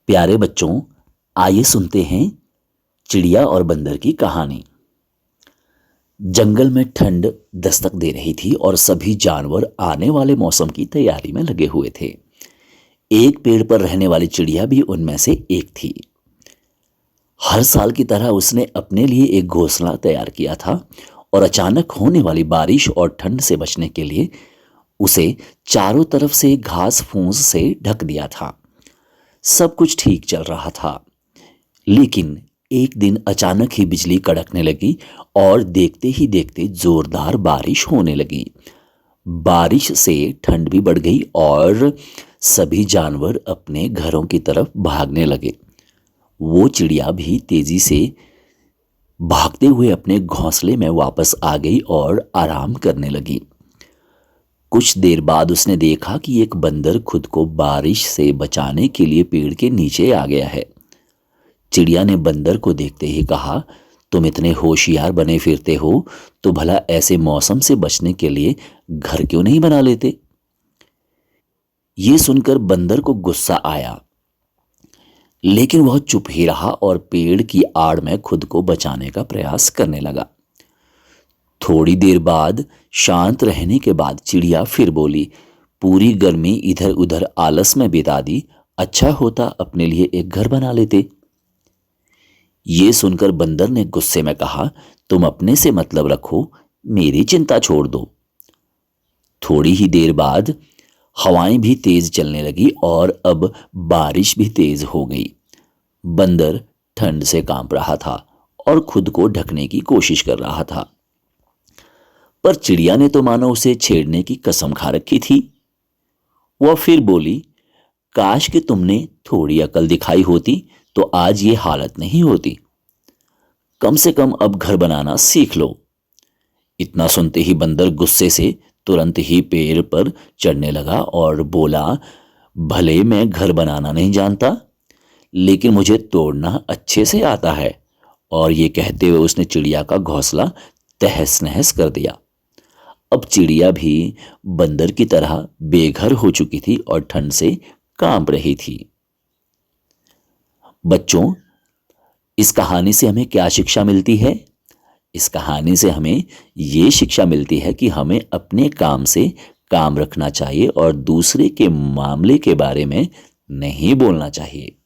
प्यारे बच्चों, आइए सुनते हैं चिड़िया और बंदर की कहानी। जंगल में ठंड दस्तक दे रही थी और सभी जानवर आने वाले मौसम की तैयारी में लगे हुए थे। एक पेड़ पर रहने वाली चिड़िया भी उनमें से एक थी। हर साल की तरह उसने अपने लिए एक घोंसला तैयार किया था और अचानक होने वाली बारिश और ठंड से बचने के लिए उसे चारों तरफ से घास फूस से ढक दिया था। सब कुछ ठीक चल रहा था, लेकिन एक दिन अचानक ही बिजली कड़कने लगी और देखते ही देखते जोरदार बारिश होने लगी। बारिश से ठंड भी बढ़ गई और सभी जानवर अपने घरों की तरफ भागने लगे। वो चिड़िया भी तेजी से भागते हुए अपने घोंसले में वापस आ गई और आराम करने लगी। कुछ देर बाद उसने देखा कि एक बंदर खुद को बारिश से बचाने के लिए पेड़ के नीचे आ गया है। चिड़िया ने बंदर को देखते ही कहा, तुम इतने होशियार बने फिरते हो, तो भला ऐसे मौसम से बचने के लिए घर क्यों नहीं बना लेते? ये सुनकर बंदर को गुस्सा आया, लेकिन वह चुप ही रहा और पेड़ की आड़ में खुद को बचाने का प्रयास करने लगा। थोड़ी देर बाद शांत रहने के बाद चिड़िया फिर बोली, पूरी गर्मी इधर उधर आलस में बिता दी, अच्छा होता अपने लिए एक घर बना लेते। ये सुनकर बंदर ने गुस्से में कहा, तुम अपने से मतलब रखो, मेरी चिंता छोड़ दो। थोड़ी ही देर बाद हवाएं भी तेज चलने लगी और अब बारिश भी तेज हो गई। बंदर ठंड से कांप रहा था और खुद को ढकने की कोशिश कर रहा था, पर चिड़िया ने तो मानो उसे छेड़ने की कसम खा रखी थी। वह फिर बोली, काश कि तुमने थोड़ी अकल दिखाई होती तो आज ये हालत नहीं होती। कम से कम अब घर बनाना सीख लो। इतना सुनते ही बंदर गुस्से से तुरंत ही पेड़ पर चढ़ने लगा और बोला, भले मैं घर बनाना नहीं जानता, लेकिन मुझे तोड़ना अच्छे से आता है। और ये कहते हुए उसने चिड़िया का घोंसला तहस नहस कर दिया। अब चिड़िया भी बंदर की तरह बेघर हो चुकी थी और ठंड से कांप रही थी। बच्चों, इस कहानी से हमें क्या शिक्षा मिलती है? इस कहानी से हमें ये शिक्षा मिलती है कि हमें अपने काम से काम रखना चाहिए और दूसरे के मामले के बारे में नहीं बोलना चाहिए।